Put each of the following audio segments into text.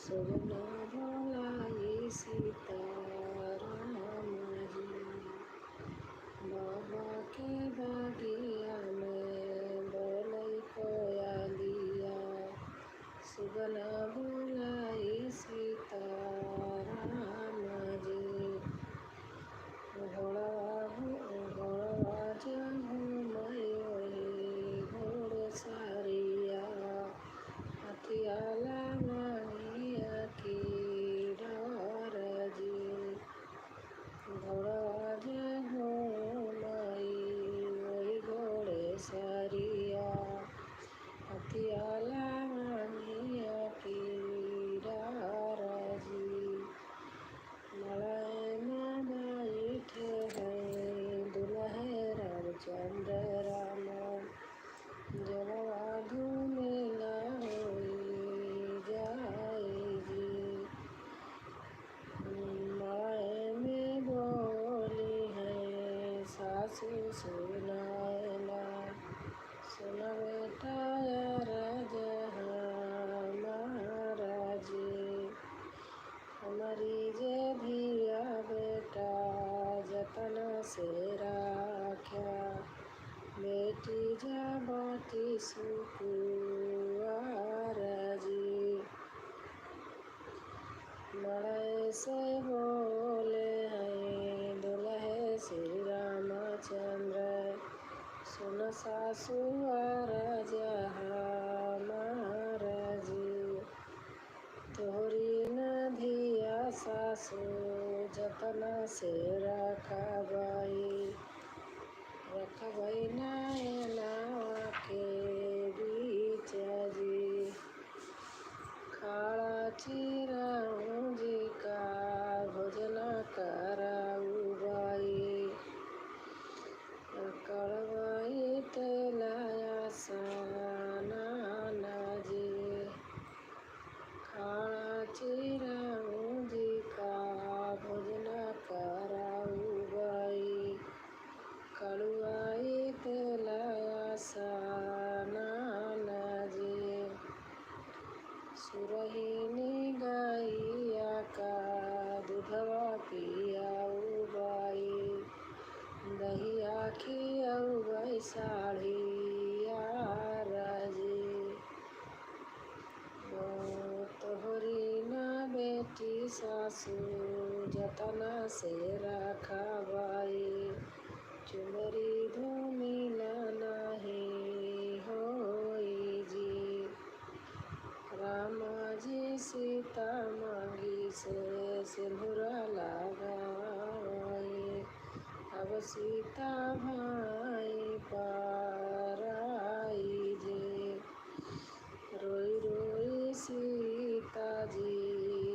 सुगना बोलाई सीताराम जी। बाबा के बगिया में बोलै कोयलिया, सुगना बोलाई सीताराम जी। घोड़वा जब घोड़ सारिया, हथिया लगनिया की डर जी। घोड़वा जब घोड़े सारिया, हथिया लगनिया की डर जी। मड़ई में बैठे हैं दुल्हे रामचंद्र राम, जलवा धूमिला होई जाए जी। मड़ई में बोली है सासू सुनाएला, सुन बेटा अरज हमारा जी। हमारी जे धिया बेटा जतन से राख्या, बेटी जा बाटी सुकुआर जी। मड़ई से बोले हैं दुल्हे श्री रामचंद्र, सुन सासु अरज हमार जी। तोहरी न धिया सासु जतन से रखबई नैनवा के बीच जी। खाड़ा चिराऊ जी का भोजन कराऊबई, करबई तेलया स्नान जी। खाड़ा चिराऊ जी का भोजन कराऊबई, कड़ुआई तेलया स्नान जी। सुरहिनी गैया का दूधवा पियाऊबई, दहिया खियाऊबई साढ़िया जी। तोहरी न बेटी सासु जतन से रखबई, चुनरी धूमिला नहीं होई जी। राम जी सीता मांगी से सिंदूर लगाई, अब सीता भाई पराई जी। रोई रोई सीता जी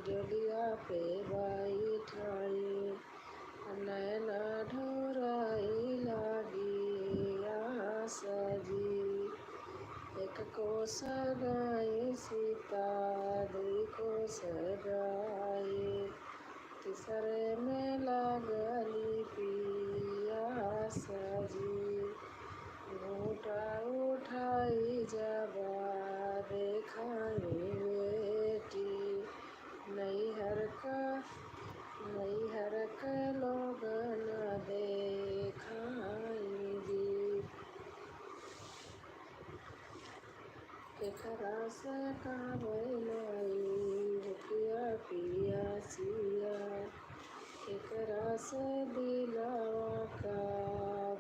डोलिया पे बैठाई, नैना ढोराई लागी आस जी। एक कोस गाई सीता दुई कोस गाई, तीसरे में लागली पियास जी। घूंघटा उठाई जबा देखाई बेटी, नैहर का लोग न देखाई जी। केकरा से कहबई माई भुखिया पियासिया, केकरा से दिलवा का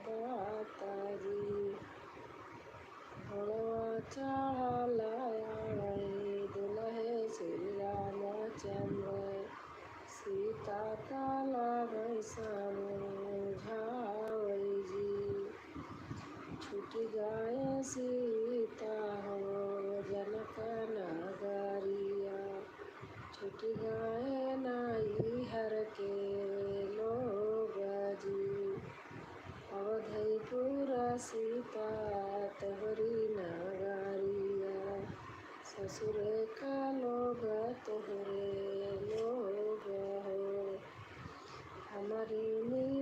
बात जी। घोड़वा चढ़ल आवै दुल्हे श्री रामचंद्र, सीता का लागै समझावै जी। छूट जाए सीता हो जनक नगरिया, छूट जाए नैहर के लोग जी। अवधपुर सीता तोहरी नगरिया, ससुर का लोग तोहरे लोग हो। हमारी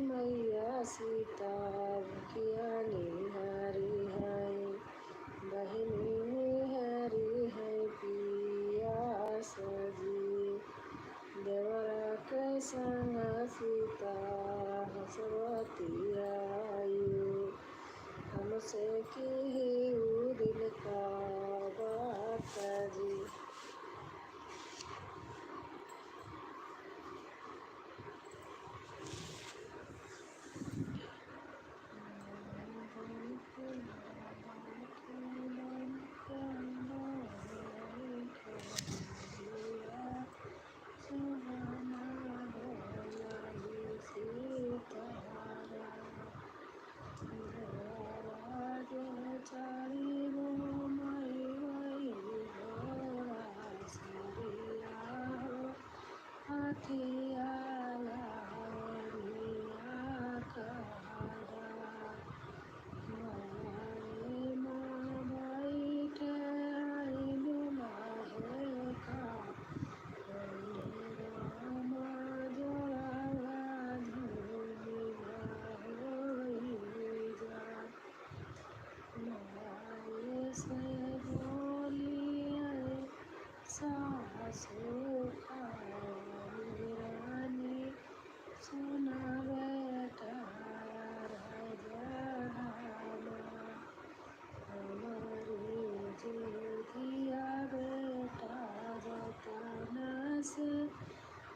मैया सीता भुखिया निहारी है, बहिनी निहारी है पियास जी। संग सीता हसवती आयु। हमसे की दिल का बात जी।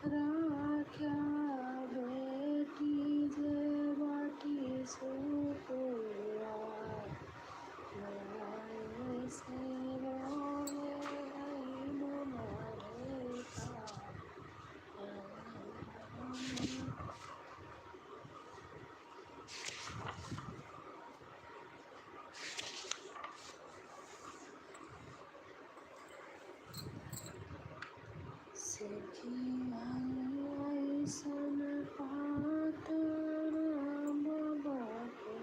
राख्या बेटी जे बाटी सुपुआ नाय से रोवे मुनारे का। सखिया ऐसन पातर बाबा के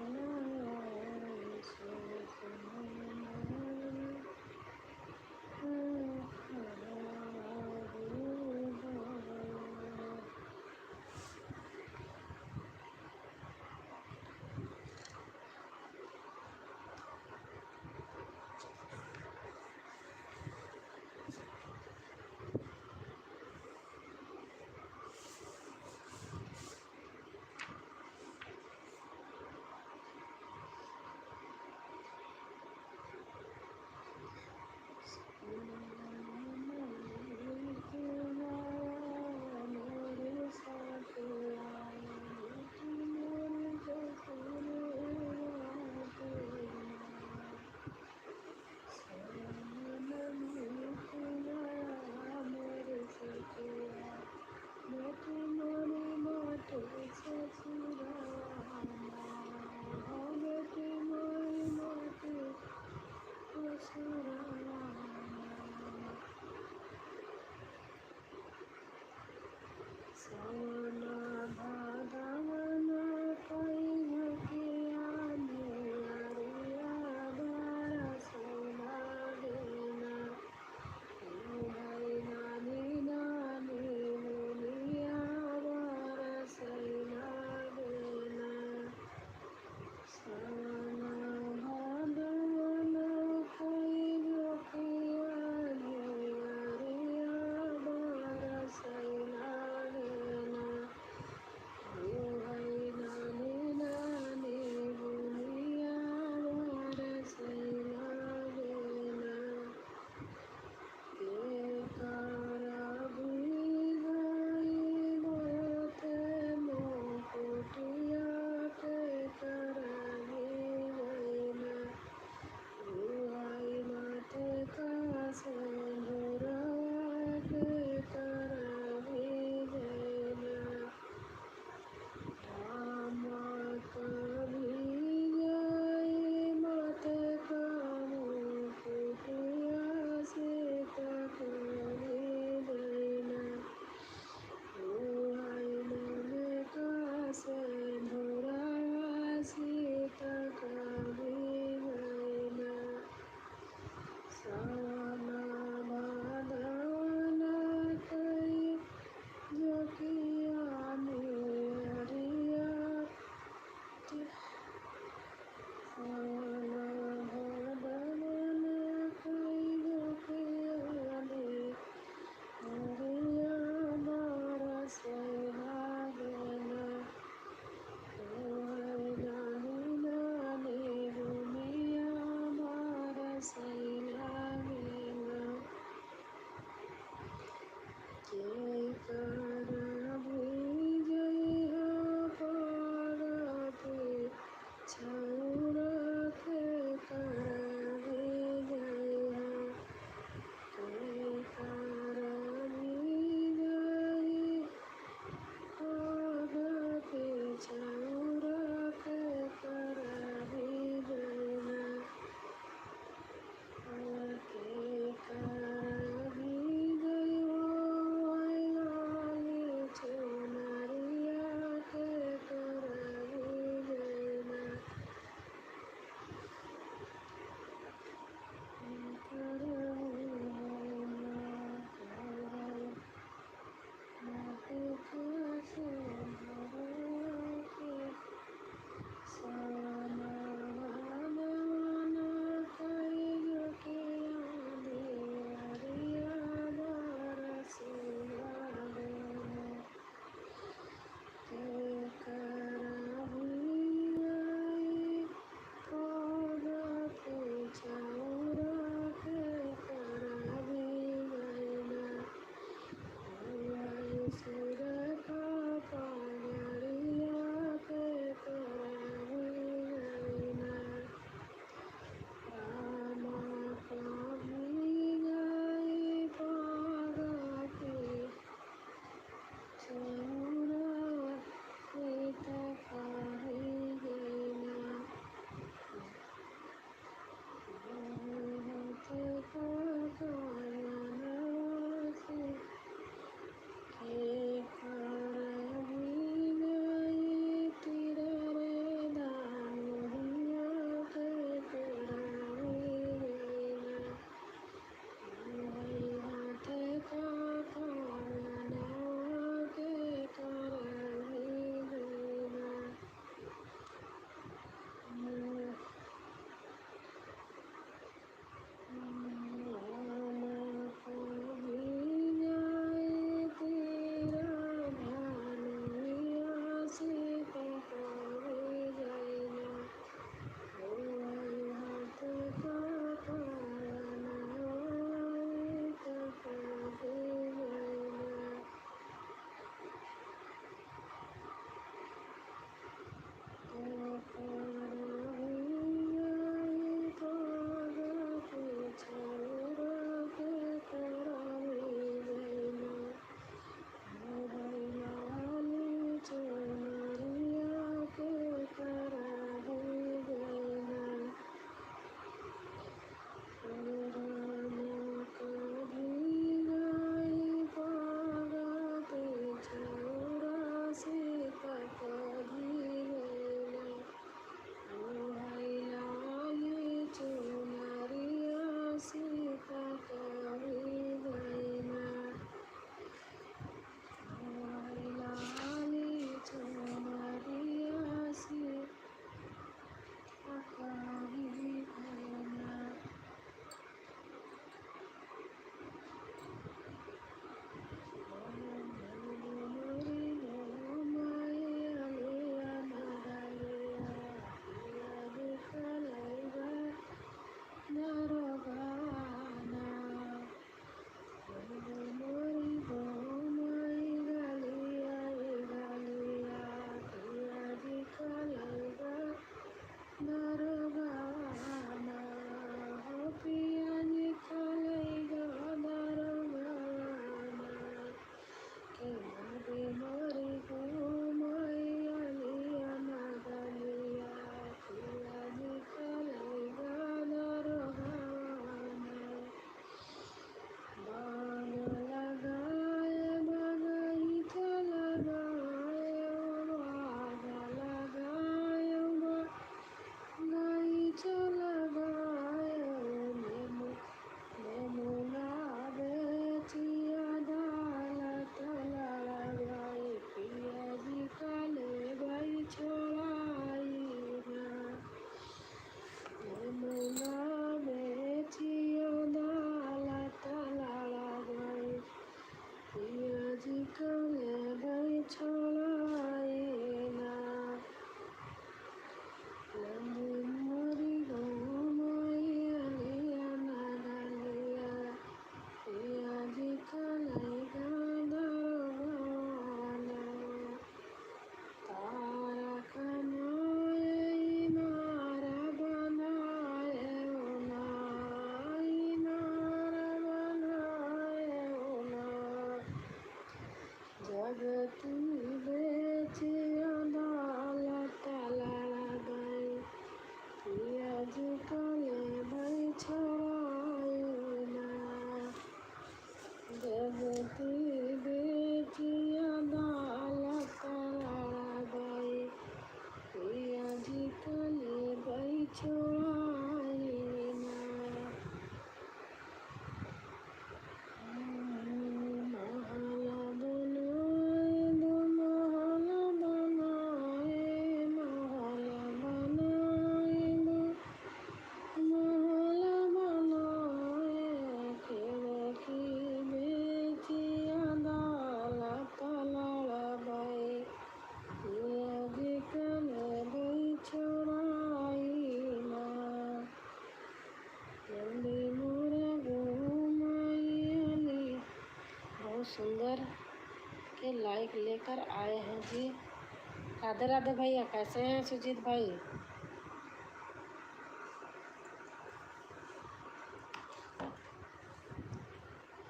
बेटी बेटी अदालत लड़ाई आजकल बैठवाई ना महल बनाए दो महल बनाए महल बनाए दो महल बनाए खिड़की बेची अदालत लड़ाई आजकल बैठवाई ना जल्दी मोरे घूमाई। बहुत सुंदर के लाइक लेकर आए हैं जी। राधे राधे भैया, कैसे हैं सुजीत भाई?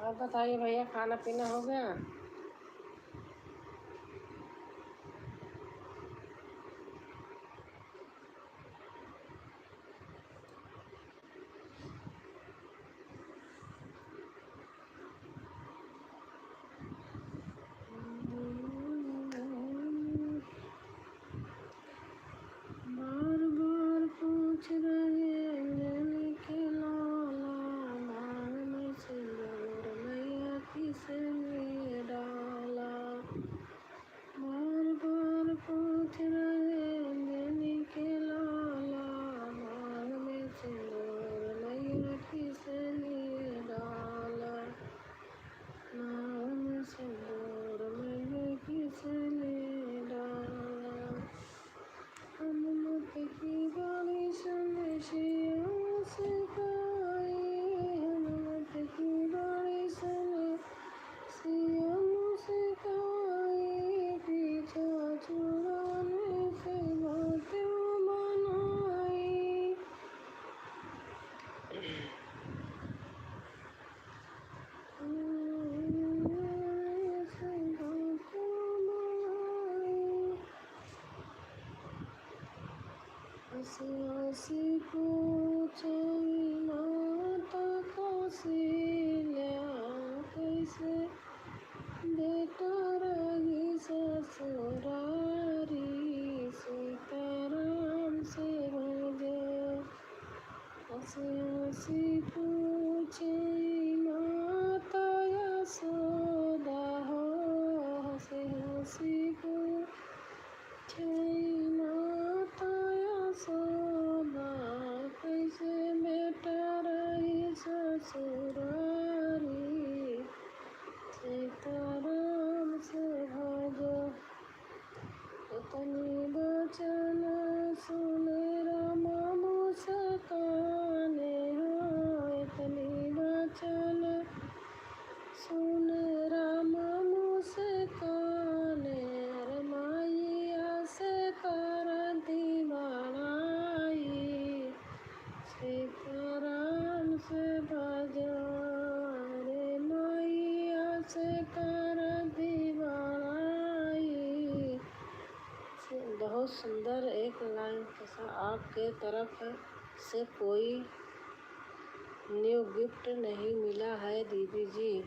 और बताइए भैया, खाना पीना हो गया? बार बार पूछ रहे अंजलि के लाला मांग में सिंदूर मैया किसने डाला। बार बार पूछ रहे अंजलि के लाला मांग में सिंदूर मैया किसने डाला। मांग में सिंदूर मैया किसने डाला। हनुमत की बारिश में सियों से खाए हनुमत की बारिश में सियों से खाए पीछा छुड़ाने से बातें बनाई। से बातें बनाई। हंसी हंसी पूछे माता कौशल्या कैसे बेटा रही ससुरारी सीताराम से भजे। हंसी हंसी पूछे माता यशोदा हो हंसी हंसी पूछे माता यशोदा कैसे बेटा रही ससुरारी सीताराम से भजो। इतनी वचन सुने राम मुस्काने हो इतनी वचन सुने राम मुस्काने अरे मैया से कर दीवानाई सीताराम से भजो रे मैया से कर दीवानाई। बहुत सुंदर एक लाइन के साथ आपके तरफ से कोई न्यू गिफ्ट नहीं मिला है दीदी जी।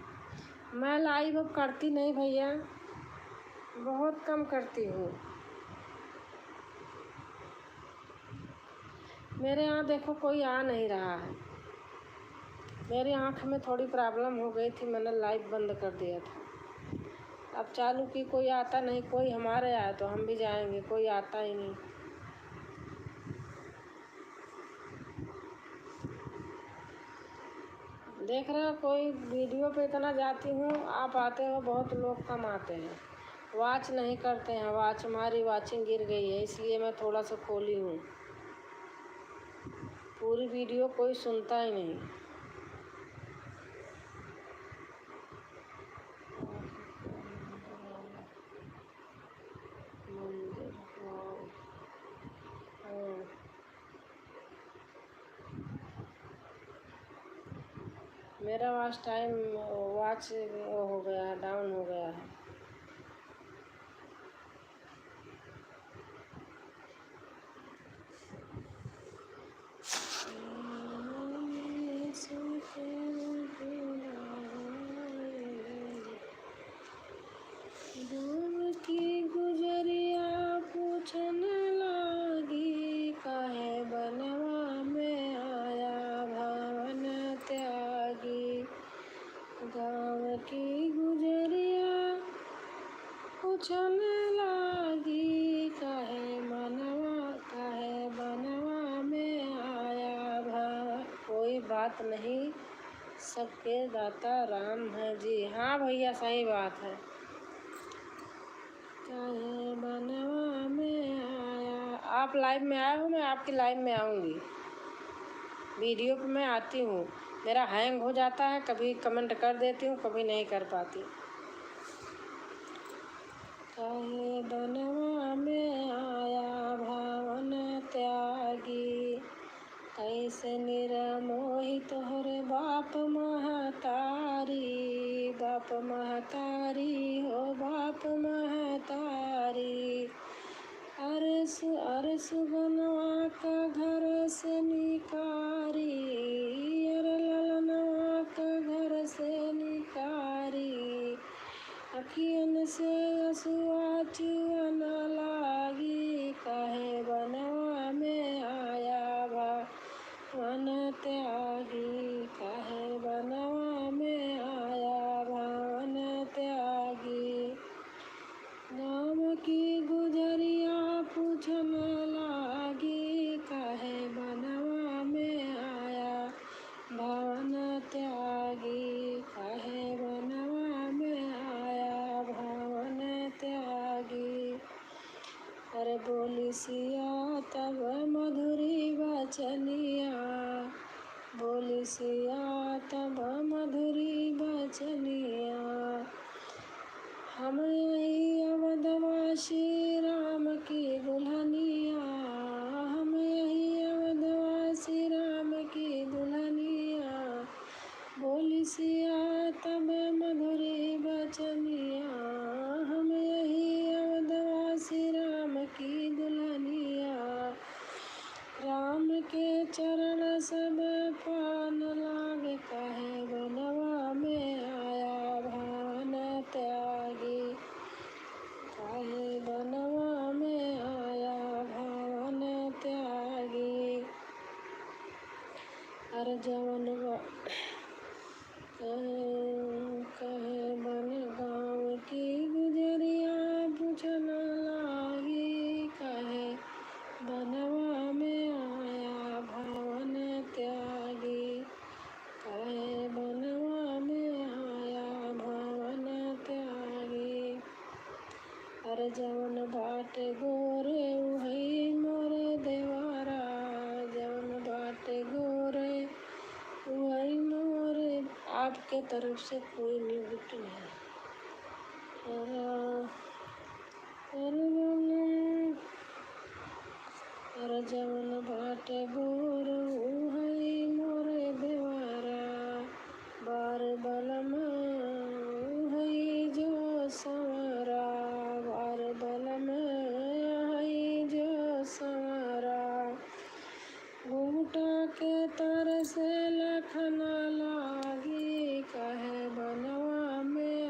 मैं लाइव अब करती नहीं भैया, बहुत कम करती हूँ। मेरे यहाँ देखो कोई आ नहीं रहा है। मेरी आँख में थोड़ी प्रॉब्लम हो गई थी, मैंने लाइव बंद कर दिया था। अब चालू की कोई आता नहीं। कोई हमारे आए तो हम भी जाएंगे, कोई आता ही नहीं। देख रहे हो कोई वीडियो पे इतना जाती हूँ, आप आते हो बहुत लोग कम आते हैं। वॉच नहीं करते हैं, वॉच हमारी वॉचिंग गिर गई है, इसलिए मैं थोड़ा सा खोली हूँ। पूरी वीडियो कोई सुनता ही नहीं। मेरा वॉच टाइम वॉच हो गया है, डाउन हो गया है। पूछन लागी काहे बनवा में आया भा। कोई बात नहीं, सबके दाता राम है जी। हाँ भैया सही बात है। काहे बनवा में आया। आप लाइव में आए हो, मैं आपकी लाइव में आऊँगी। वीडियो पे मैं आती हूँ, मेरा हैंग हो जाता है, कभी कमेंट कर देती हूँ, कभी नहीं कर पाती। काहे बनवा में आया भावन त्यागी, कैसे निरमोही तोहरे बाप महतारी। बाप महतारी हो बाप महतारी, अरस बनवा का घर से निकारी। अरे ललनवा का घर से निकारी, अखियन से असुआ चुअन लागी। काहे बनवा में आया भावन त्यागी, काहे बनवा में आया भावन त्यागी। गाँव की गुजरिया पूछन लागी, काहे बनवा में आया भावन त्यागी, काहे बनवा में आया भावन त्यागी। अरे बोली सिया तब मधुरी बचनिया, बोली सिया तब मधुरी बचनिया। हम यही अवधवासी राम की दुल्हनिया, हम यही अवधवासी राम की दुल्हनिया। बोली सिया तब मधुरी बचनिया, हम यही अवधवासी राम की दुल्हनिया। राम के चरण सब पान लागे, काहे बनवा में आया भावन त्यागी, काहे बनवा में आया भावन त्यागी। अरे जवन कहे बन गाँव की गुजरिया पूछन लागी, काहे बनवा में आया भावन त्यागी, काहे बनवा में आया भावन त्यागी। अरे जवन बाटे गोरे उहई मोरे देवारा, जवन बाटे गोरे उहई मोरे। आपके तरफ से कोई न्यू गिफ्ट नहीं। अरे जवन बाटे गोर उहई मोरे देवारा, बार बलम उहई जो संवरा, बार बलम उहई जो संवरा। घूंघटा के तर से लखन लागी, काहे बनवा में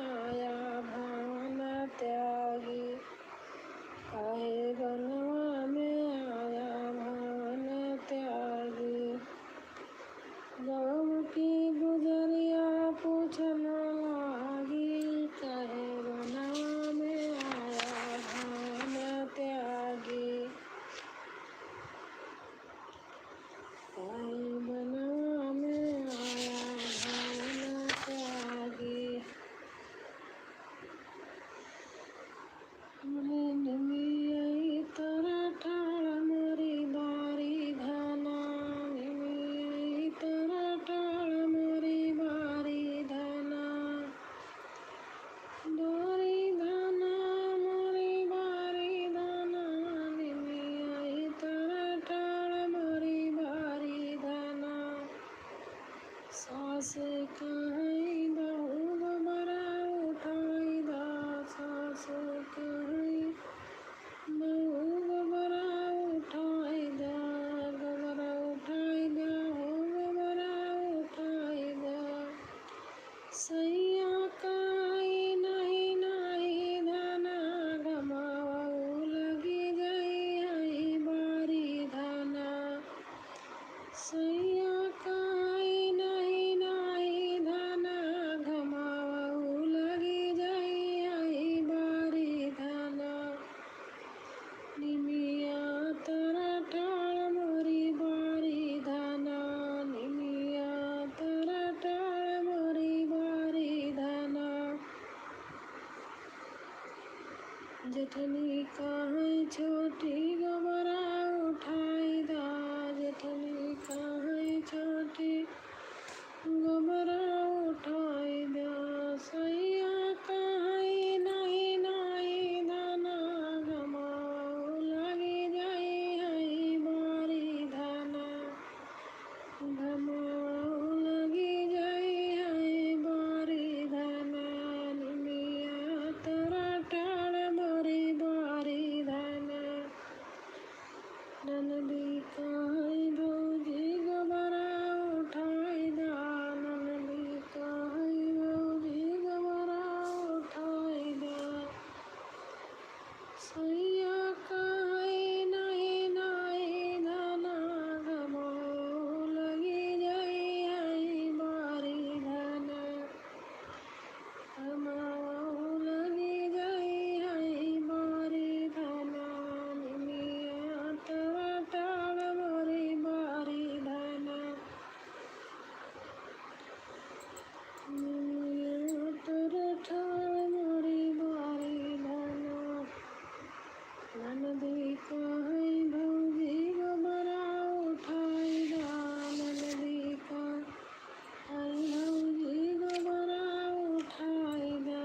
जेठनी कहाँ छोटी गोबरा उठाई दा, जेठनी कहाँ छोटी गोबरा उठाई दा, सैया कहाँ नहीं नहीं दाना गमाओ लगी जाई है बारी धाना, गमाओ लगी जाई है बारी धाना, निमिया तोरा टाड़ मोरी बारी धाना, ननदी कहाँ भौजी गोबरा उठाई दा, ननदी कहाँ भौजी गोबरा उठाई दा, सैया कहाँ नहीं नहीं दाना गमाओ लगी जाई है बारी धाना, गमाओ लगी जाई है बारी धाना, निमिया तोरा टाड़ मोरी बारी धाना, निमिया तोरा टाड़ मोरी बारी धाना, ननदी कहाँ भौजी गोबरा उठाई दा, ननदी कहाँ भौजी गोबरा उठाई दा।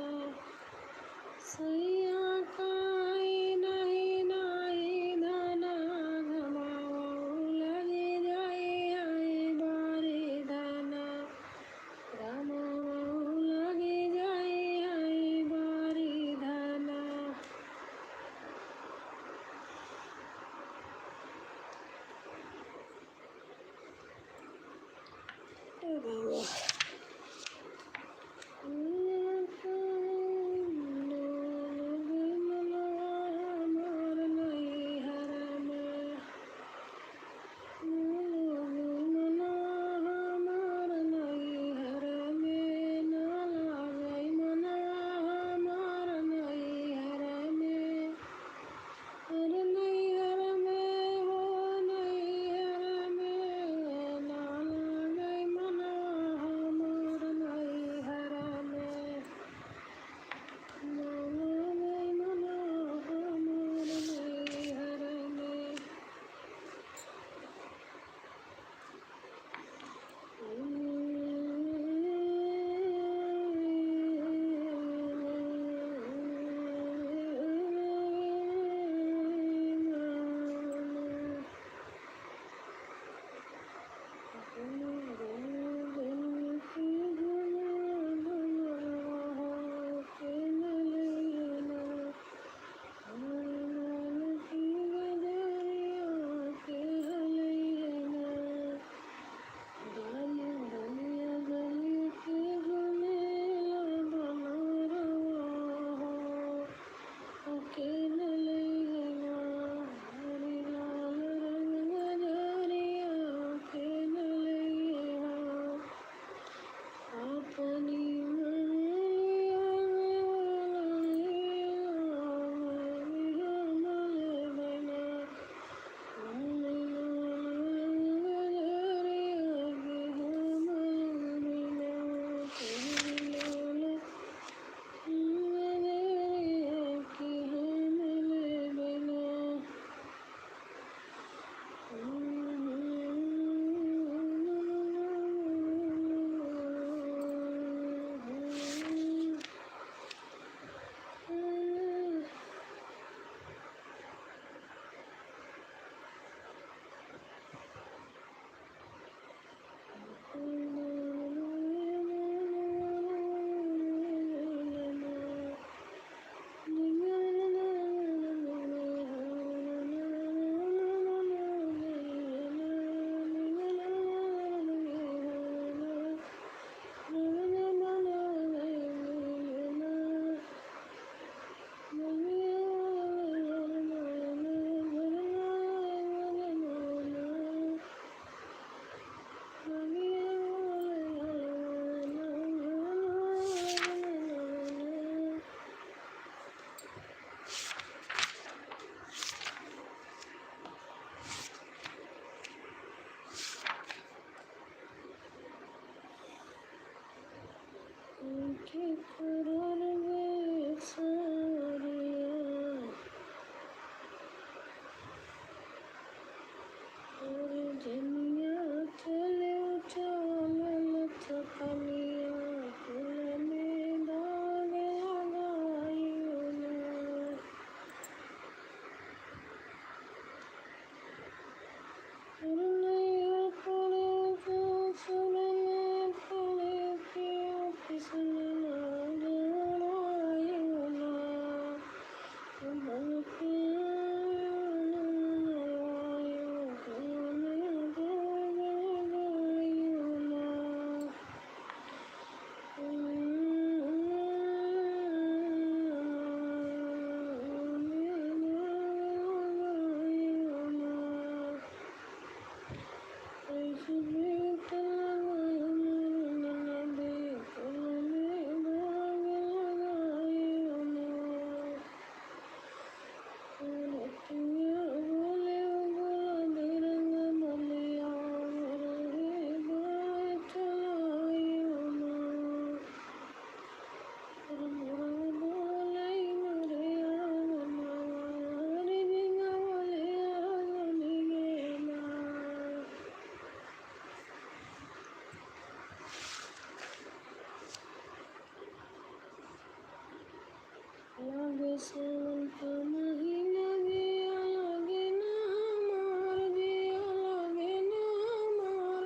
लागे सावन का महीना जिया लागे ना हमार जिया लागे ना हमार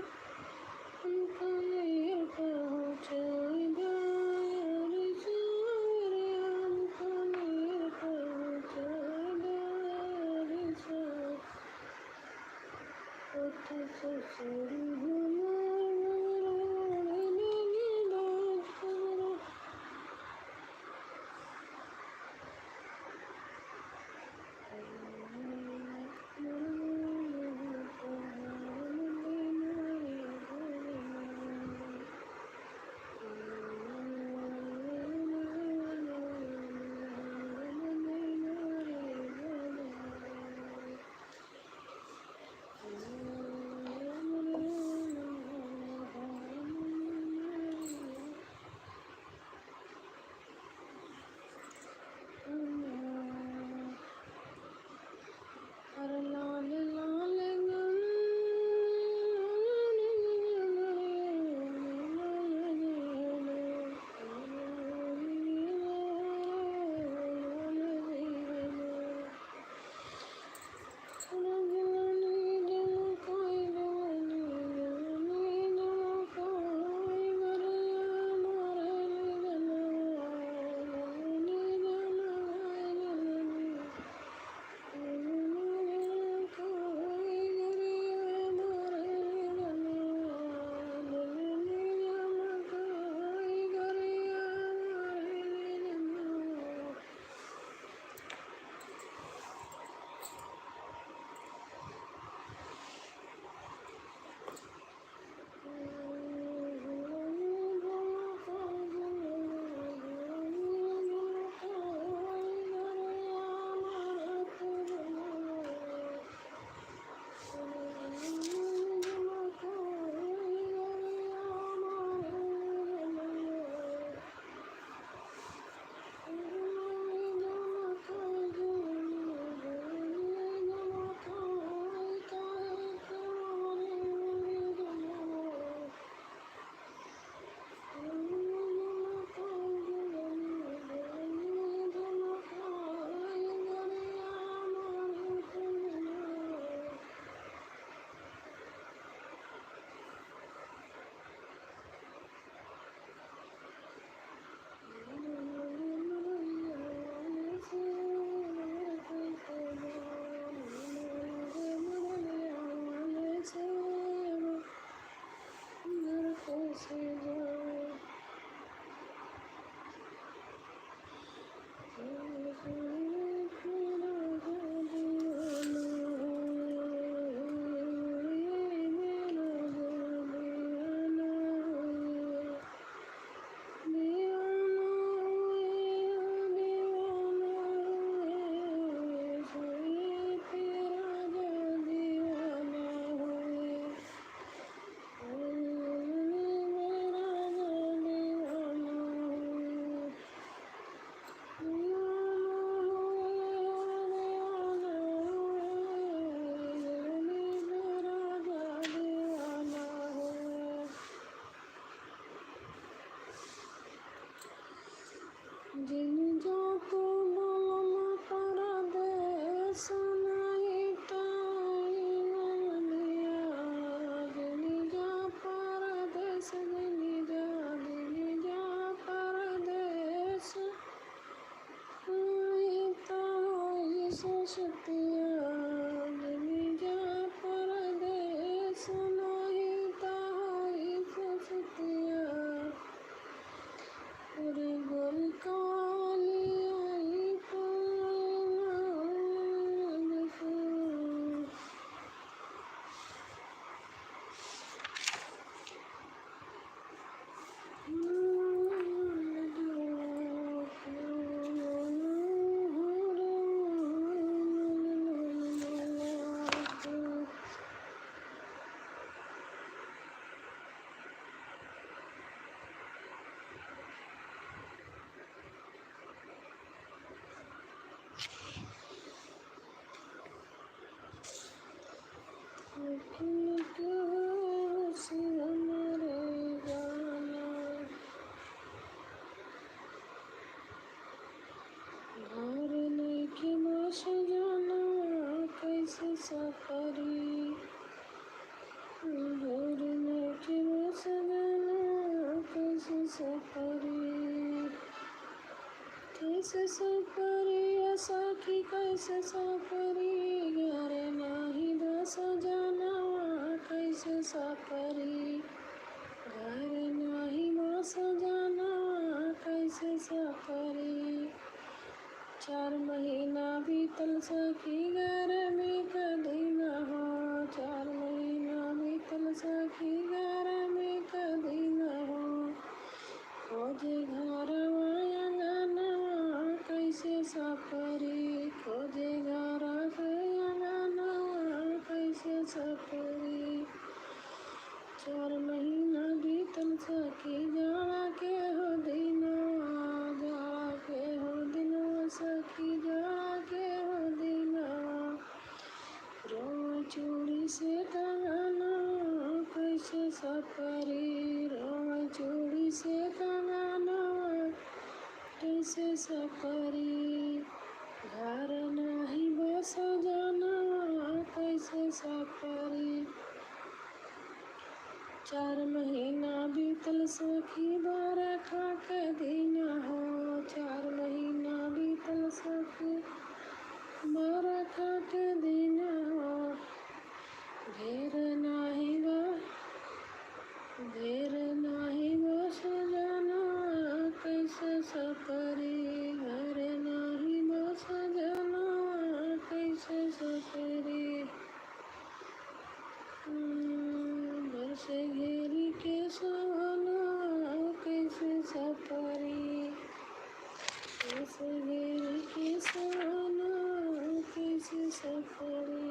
हमका नैया पहुँचाई यार सावरे हमका नैया पहुँचाई यार सावरे ओठ से सड़ी जिन जाको बोलना परदेस नहीं ताई ननिया जिन जा परदेस जिन जा परदेस नहीं ताई ससतिया जिन जा परदेस नहीं ताई ससतिया पूरे गोल काली आई कैसे सफरी सखी कैसे सफरी घर नाही बस जानवा कैसे सफरी घर नाही बस जानवा कैसे सफरी 4 महीना बीतल सखी घर में कदी न हो 4 महीना बीतल सखी घर में कदी न हो खोजे घरवा अंगनवा कैसे सफरी खोजे घर के अंगनवा कैसे सफरी 4 महीना बीतल सखी जाड़ा के हो दिनवा जाड़ा के हो दिनवा सखी जाड़ा के हो दिनवा रोवा चूड़ी से कंगनवा कैसे सफरी रोवा चूड़ी से कंगनवा कैसे सफरी घर नाही बस जानवा कैसे सफरी 4 महीना बीतल सखी बरखा के दिन हो 4 महीना बीतल सखी बरखा के दिन हो घेर नाही बस जानवा कैसे सफरी घर नाही बस जानवा कैसे सफरी बरसे घेरी के सवनवा कैसे सफरी कैसे घेरी के सवनवा कैसे सफरी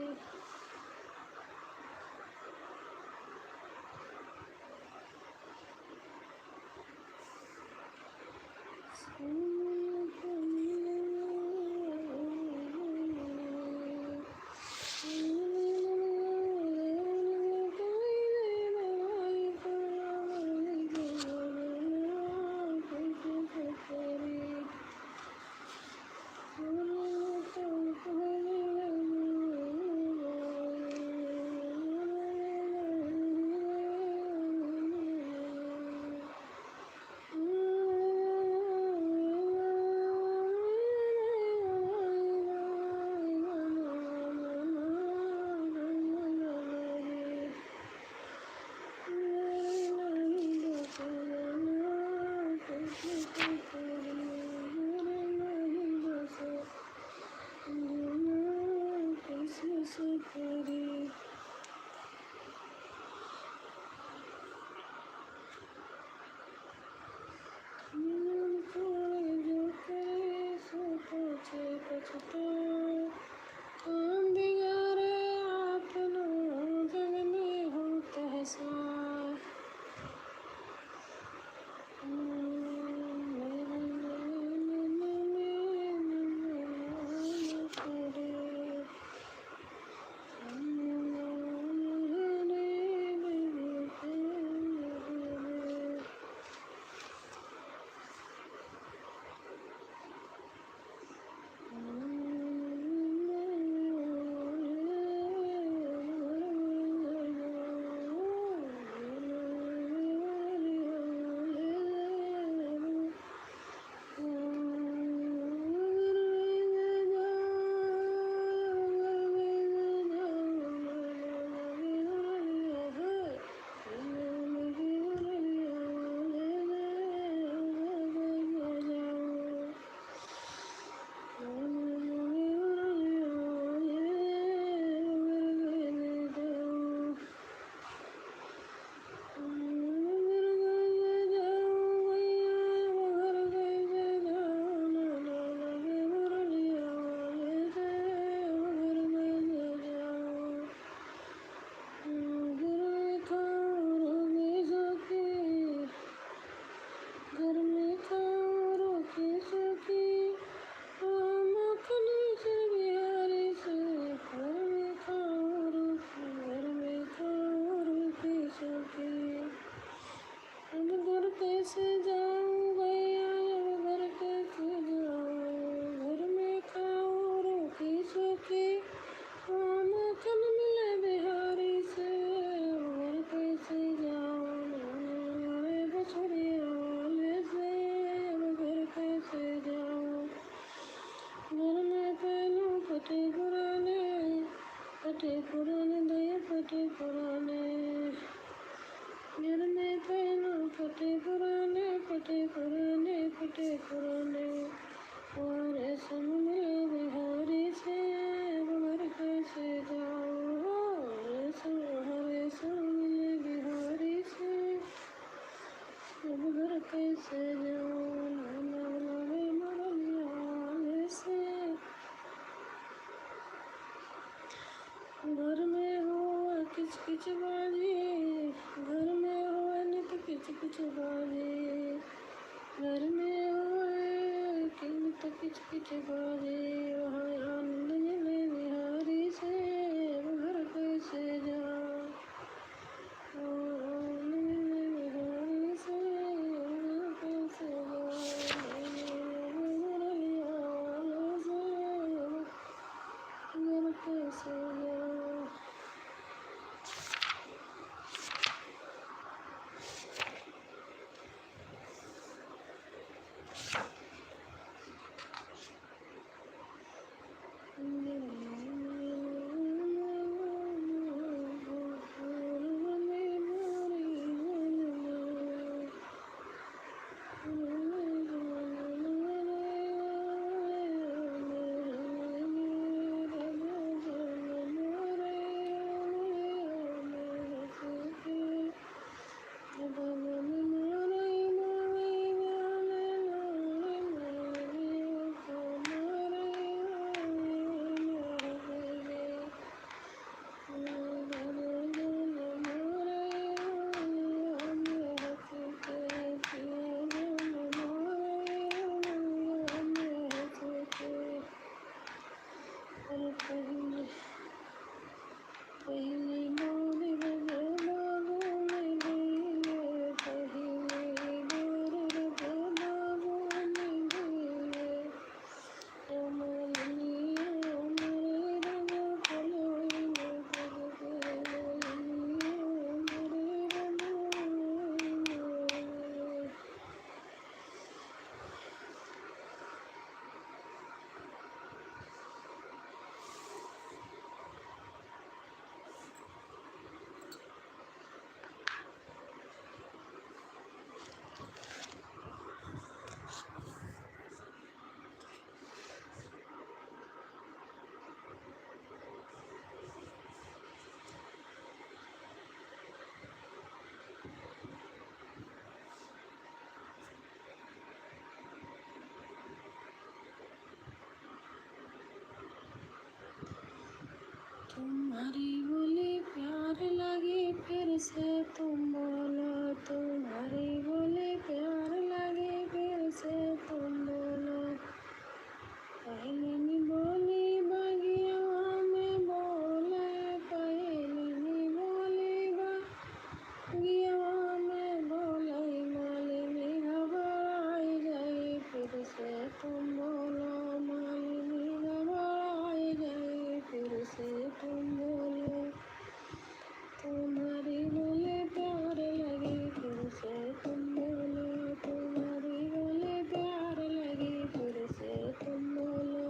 किच किच बाजे, घर में होए नित किच किच बाजे, घर में होए कि नित किच किच बाजे, वहाँ आनंद मिले निहारी से, घर कैसे जाऊँ, आनंद मिले निहारी से, घर कैसे जाऊँ, मुरलिया वालों से, घर कैसे जाऊँ। पहली मोर बजे बागों में गईले, पहली मोर बजे बागों में गईले, मालिनिया मोरे रंग फलोई में पड़ गए, मालिनिया मोरे रंग में। तुम्हारी बोली प्यार लगी फिर से तुम बोलो, तुम्हारी बोली प्यार लगी फिर से तुम बोलो, पहली नी बोली बगिया में बोले, पहली नी बोली बगिया में बोले, मालिनी घबराई गई फिर से तुम बोलो, मालिनी घबराई गई फिर से तुम बोलो, तुम्हारी बोले प्यार लगी फिर से तुम बोलो, तुम्हारी बोले प्यार लगी फिर से तुम बोलो।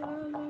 चलो